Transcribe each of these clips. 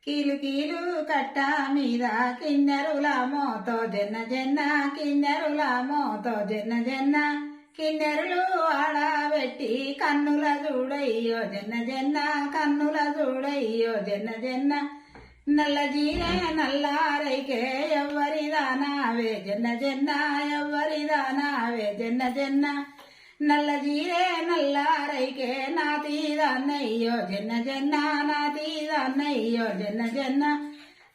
కీలు కీలు కట్ట మీద కిన్నెరుల మోతో జన్న జన్న కిన్నెరుల మోతో జన్న జన్న కిన్నెరులు ఆడబెట్టి కన్నుల చూడయ్యో జన్న జన్న కన్నుల చూడయ్యో జన్న జన్న నల్ల జీరే నల్లారైకే ఎవ్వరిదానావే జన్న జన్న ఎవ్వరిదానావే జన్న జన్న నల్ల జీరే నల్లారైకే నాతీదాన్నయ్యో జన్న జన్న నాతీదాన్నయ్యో జన్న జన్న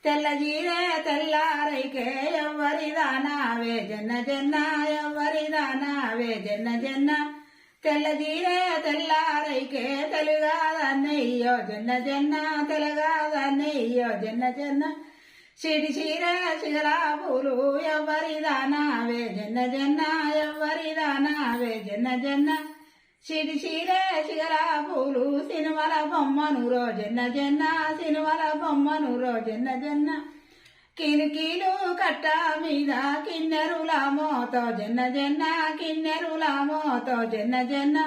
తెల్ల జీరే తెల్లారైకే ఎవ్వరిదానావే జన్న జన్న ఎవ్వరిదానావే జన్న జన్న తెల్ల జీరే తెల్లారైకే తెలుగాదన్నయ్యో జన్న జన్న తెలుగాదన్నయ్యో జన్న జన్న సిడి చీర చిగల పూలు ఎవ్వరిదానావే జన్న జన్న ఎవ్వరిదానావే జన్న జన్న సిడి చీర చిగల పూలు సినిమల బొమ్మను రోజన్న జన్న సినిమల బొమ్మను రోజన్న జన్న కీలు కీలు కట్ట మీద కిన్నెరుల మోతో జన్న జన్న కిన్నెరుల మోతో జన్న జన్న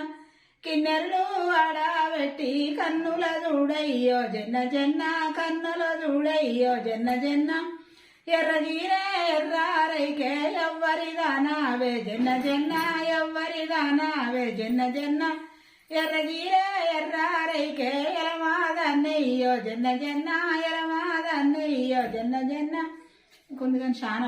కిన్నెరులు ఆడబెట్టి కన్నుల చూడయ్యో జన్న జన్న కన్నుల చూడయ్యో జన్న జన్న ఎర్ర జీరే ఎర్రారైకే ఎవ్వరిదానావే జన్న జన్న ఎవ్వరిదానావే జన్న జన్న ఎర్ర జీరే ఎర్రారైకే ఎలమాదన్నయ్యో జన్న జన్న ఎలమాదన్నయ్యో జన్న జన్న కొంచెం చాలా